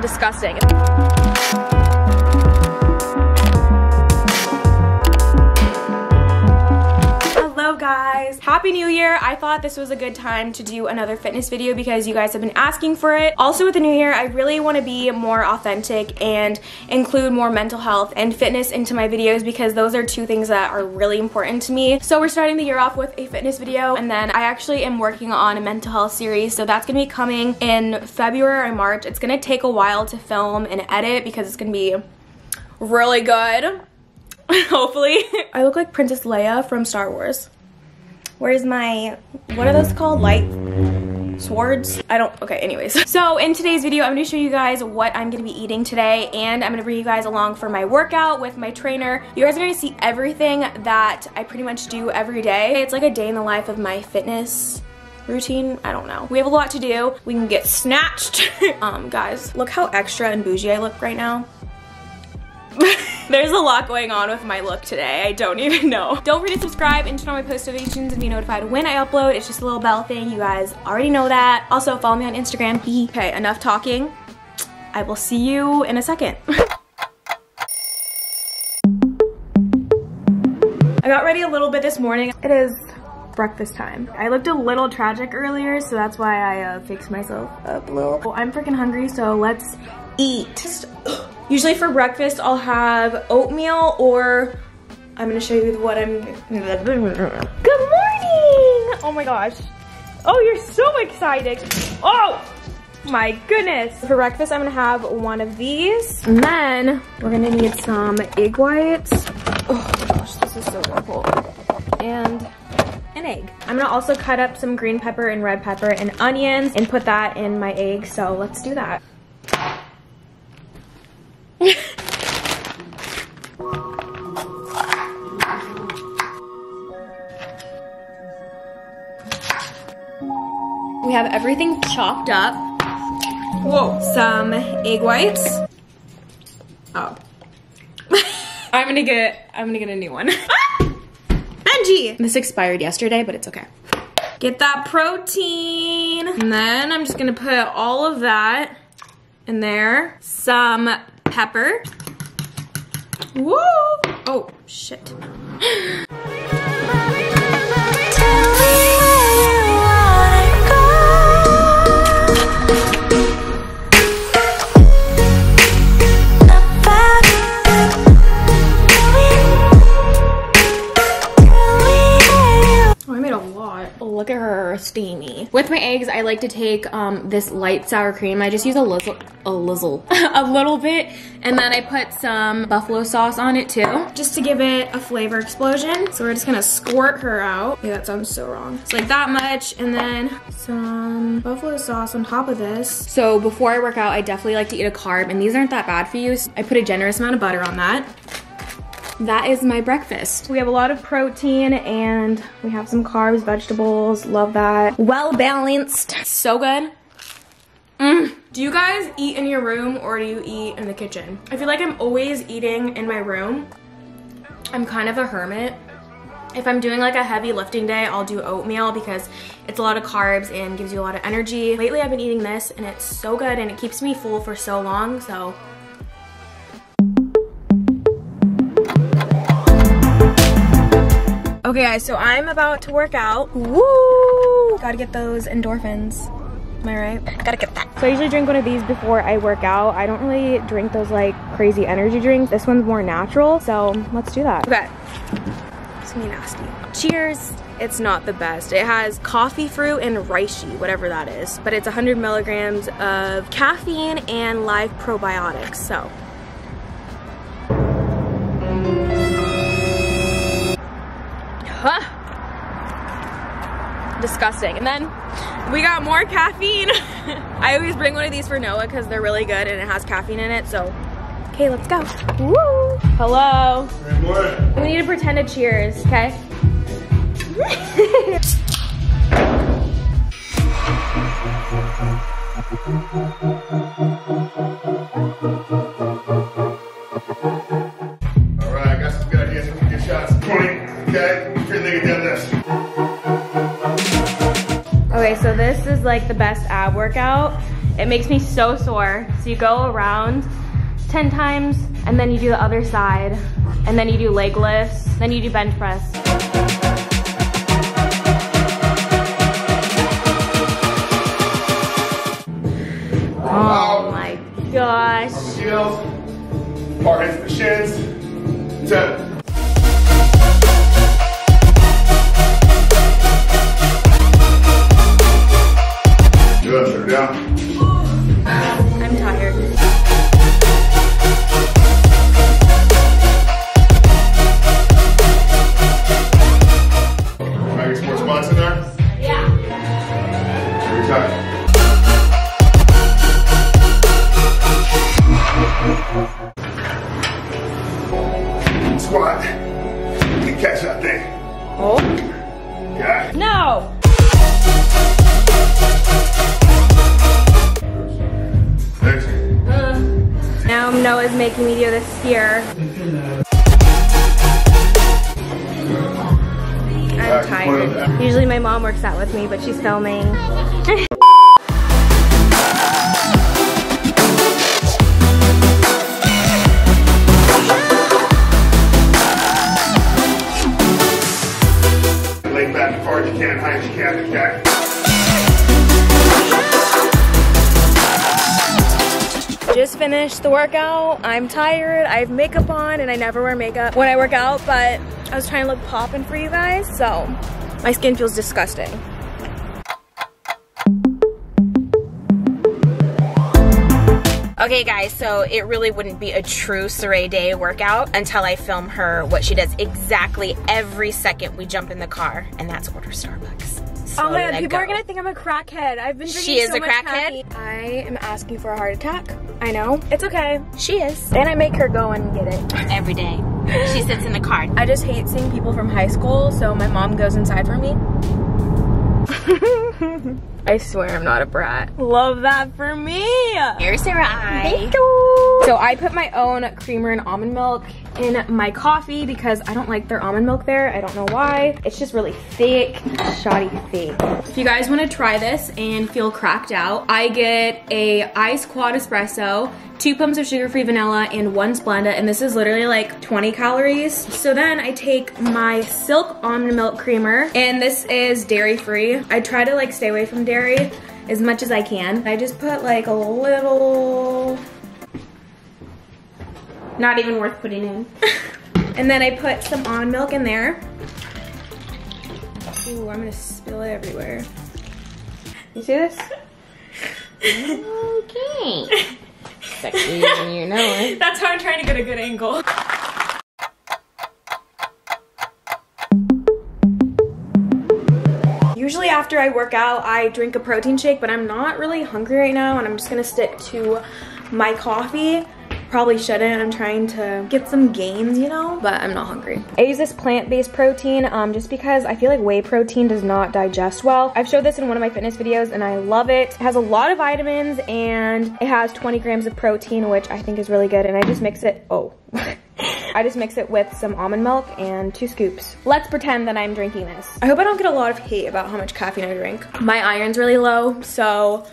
Disgusting. Hello guys, happy new year. I thought this was a good time to do another fitness video because you guys have been asking for it. Also with the new year, I really want to be more authentic and include more mental health and fitness into my videos because those are two things that are really important to me. So we're starting the year off with a fitness video, and then I actually am working on a mental health series, so that's gonna be coming in February or March. It's gonna take a while to film and edit because it's gonna be really good. Hopefully. I look like Princess Leia from Star Wars. Where's my, what are those called? Light swords? Okay, anyways. So in today's video, I'm gonna show you guys what I'm gonna be eating today, and I'm gonna bring you guys along for my workout with my trainer. You guys are gonna see everything that I pretty much do every day. It's like a day in the life of my fitness routine. I don't know. We have a lot to do. We can get snatched. Guys, look how extra and bougie I look right now. There's a lot going on with my look today. I don't even know. Don't forget to subscribe and turn on my post notifications and be notified when I upload. It's just a little bell thing. You guys already know that. Also, follow me on Instagram. Okay, enough talking. I will see you in a second. I got ready a little bit this morning. It is breakfast time. I looked a little tragic earlier, so that's why I fixed myself up a little. Well, I'm freaking hungry, so let's eat. Usually for breakfast, I'll have oatmeal, or I'm gonna show you what I'm, good morning! Oh my gosh. Oh, you're so excited. Oh my goodness. For breakfast, I'm gonna have one of these, and then we're gonna need some egg whites. Oh my gosh, this is so wonderful. And an egg. I'm gonna also cut up some green pepper and red pepper and onions and put that in my egg, so let's do that. We have everything chopped up. Whoa. Some egg whites. Oh. I'm gonna get a new one. Benji! This expired yesterday, but it's okay. Get that protein. And then I'm just gonna put all of that in there. Some pepper. Woo! Oh, shit. Look at her steamy. With my eggs, I like to take this light sour cream. I just use a little bit, and then I put some buffalo sauce on it too, just to give it a flavor explosion. So we're just gonna squirt her out. Yeah, that sounds so wrong. It's like that much, and then some buffalo sauce on top of this. So before I work out, I definitely like to eat a carb, and these aren't that bad for you. So I put a generous amount of butter on that. That is my breakfast. We have a lot of protein and we have some carbs, vegetables, love that. Well balanced. So good. Do you guys eat in your room or do you eat in the kitchen? I feel like I'm always eating in my room. I'm kind of a hermit. If I'm doing like a heavy lifting day, I'll do oatmeal because it's a lot of carbs and gives you a lot of energy. Lately I've been eating this and it's so good and it keeps me full for so long, so. Okay guys, so I'm about to work out. Woo! Gotta get those endorphins. Am I right? Gotta get that. So I usually drink one of these before I work out. I don't really drink those like crazy energy drinks. This one's more natural, so let's do that. Okay. It's gonna be nasty. Cheers. It's not the best. It has coffee fruit and reishi, whatever that is. But it's 100 milligrams of caffeine and live probiotics, so. Disgusting. And then we got more caffeine. I always bring one of these for Noah because they're really good and it has caffeine in it, so okay, let's go. Woo! Hello. Good morning. We need to pretend to cheers, okay? Alright, I got some good ideas for good shots. 20, okay? Feel like you done this. Okay, so this is like the best ab workout. It makes me so sore. So you go around 10 times, and then you do the other side, and then you do leg lifts, then you do bench press. Oh my gosh. On the heels, hard hits the shins. 10. Good, shut her down. I'm tired. Can I get some more spots in there? Yeah. Every time. Squat. You can catch that thing. Oh. Yeah. No. Next. Now Noah's making me do this here. I'm tired. Usually my mom works out with me, but she's filming. Lay back as far as you can, high as you can, okay? Just finished the workout. I'm tired. I have makeup on and I never wear makeup when I work out, but I was trying to look poppin' for you guys, so my skin feels disgusting. Okay guys, so it really wouldn't be a true Sarai day workout until I film her what she does exactly every second we jump in the car, and that's order Starbucks. So oh my god, people are gonna think I'm a crackhead. I've been drinking She is so a much crackhead? caffeine. I am asking for a heart attack. I know. It's okay. She is. And I make her go and get it. Every day. She sits in the car. I just hate seeing people from high school, so my mom goes inside for me. I swear I'm not a brat. Love that for me. Here's Sarai. Thank you. So I put my own creamer and almond milk in my coffee because I don't like their almond milk there. I don't know why. It's just really thick, shoddy thick. If you guys want to try this and feel cracked out, I get a iced quad espresso, 2 pumps of sugar-free vanilla, and 1 Splenda, and this is literally like 20 calories. So then I take my Silk almond milk creamer, and this is dairy-free. I try to like stay away from dairy as much as I can. I just put like a little, not even worth putting in. And then I put some almond milk in there. Ooh, I'm gonna spill it everywhere. You see this? Okay. Sexy and you know it. That's how I'm trying to get a good angle. Usually after I work out, I drink a protein shake, but I'm not really hungry right now, and I'm just gonna stick to my coffee. Probably shouldn't. I'm trying to get some gains, you know, but I'm not hungry. I use this plant-based protein just because I feel like whey protein does not digest well. I've showed this in one of my fitness videos and I love it. It has a lot of vitamins and it has 20 grams of protein, which I think is really good. And I just mix it, I just mix it with some almond milk and 2 scoops. Let's pretend that I'm drinking this. I hope I don't get a lot of hate about how much caffeine I drink. My iron's really low, so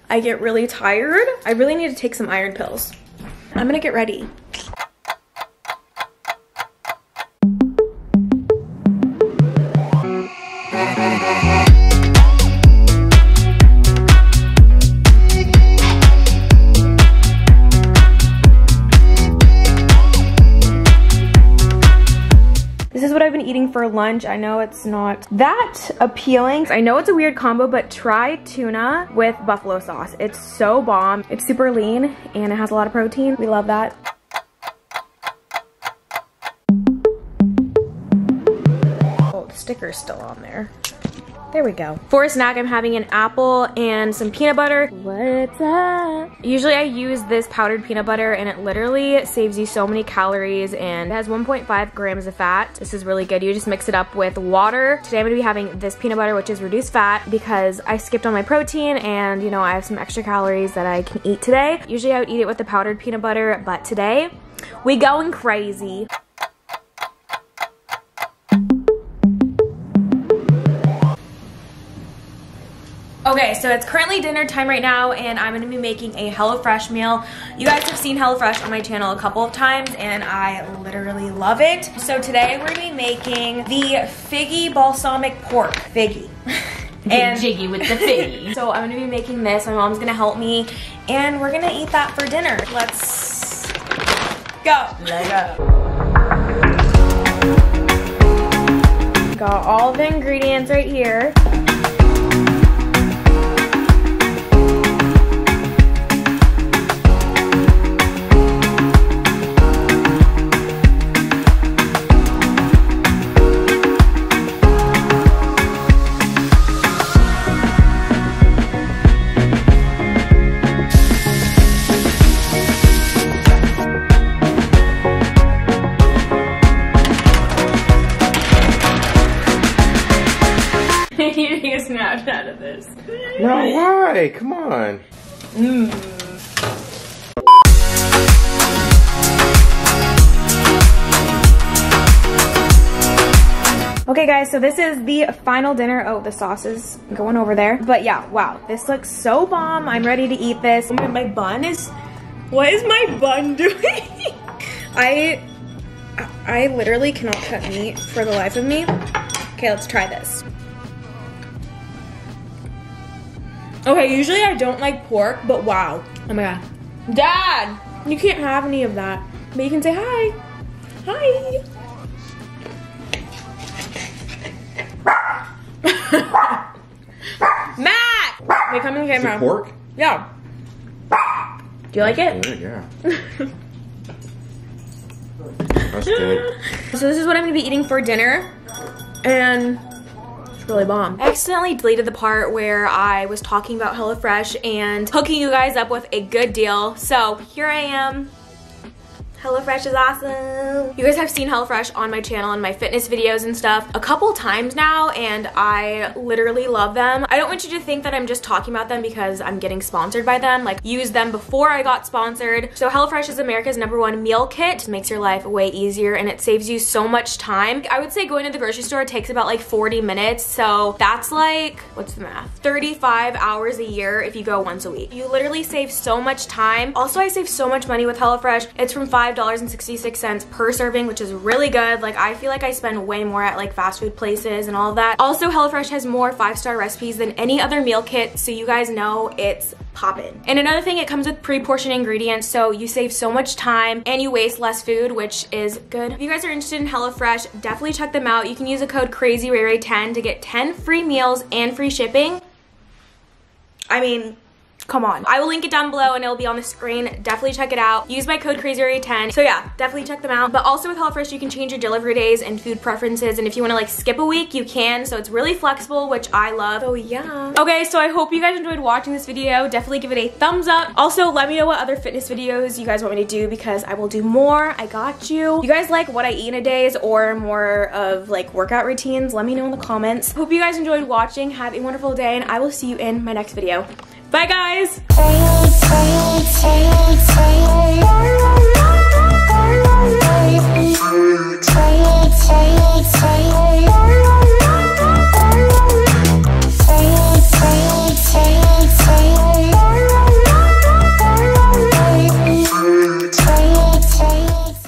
I get really tired. I really need to take some iron pills. I'm gonna get ready. This is what I've been eating for lunch. I know it's not that appealing. I know it's a weird combo, but try tuna with buffalo sauce. It's so bomb. It's super lean and it has a lot of protein. We love that. Oh, the sticker's still on there. There we go. For a snack, I'm having an apple and some peanut butter. What's up? Usually I use this powdered peanut butter and it literally saves you so many calories and it has 1.5 grams of fat. This is really good. You just mix it up with water. Today I'm gonna be having this peanut butter, which is reduced fat, because I skipped on my protein and you know, I have some extra calories that I can eat today. Usually I would eat it with the powdered peanut butter, but today we going crazy. Okay, so it's currently dinner time right now, and I'm gonna be making a HelloFresh meal. You guys have seen HelloFresh on my channel a couple of times, and I literally love it. So today we're gonna be making the figgy balsamic pork. Figgy. And jiggy with the figgy. So I'm gonna be making this. My mom's gonna help me, and we're gonna eat that for dinner. Let's go. Let go. Got all the ingredients right here. Eating a Snapchat of this. No, why? Come on. Okay guys, so this is the final dinner. Oh, the sauce is going over there. But yeah, wow, this looks so bomb. I'm ready to eat this. My bun is, what is my bun doing? I literally cannot cut meat for the life of me. Okay, let's try this. Okay, usually I don't like pork, but wow. Oh my god. Dad! You can't have any of that. But you can say hi. Hi! Matt! Wait, come in the camera. Is it pork? Yeah. Do you like it? Good, yeah. That's good. So this is what I'm gonna be eating for dinner. And it's really bomb. I accidentally deleted the part where I was talking about HelloFresh and hooking you guys up with a good deal. So here I am. HelloFresh is awesome. You guys have seen HelloFresh on my channel and my fitness videos and stuff a couple times now, and I literally love them. I don't want you to think that I'm just talking about them because I'm getting sponsored by them. Like, use them before I got sponsored. So HelloFresh is America's #1 meal kit. It makes your life way easier and it saves you so much time. I would say going to the grocery store takes about like 40 minutes. So that's like, what's the math? 35 hours a year if you go once a week. You literally save so much time. Also, I save so much money with HelloFresh. It's from $5.66 per serving, which is really good. Like, I feel like I spend way more at like fast food places and all of that. Also, HelloFresh has more 5-star recipes than any other meal kit, so you guys know it's poppin'. And another thing, it comes with pre-portioned ingredients, so you save so much time and you waste less food, which is good. If you guys are interested in HelloFresh, definitely check them out. You can use the code Krazyrayray10 to get 10 free meals and free shipping. I mean, come on. I will link it down below and it'll be on the screen. Definitely check it out. Use my code Krazyrayray10. So yeah, definitely check them out. But also with HelloFresh, you can change your delivery days and food preferences. And if you want to like skip a week, you can. So it's really flexible, which I love. So yeah. Okay, so I hope you guys enjoyed watching this video. Definitely give it a thumbs up. Also, let me know what other fitness videos you guys want me to do because I will do more. I got you. You guys like what I eat in a days or more of like workout routines? Let me know in the comments. Hope you guys enjoyed watching. Have a wonderful day and I will see you in my next video. Bye guys!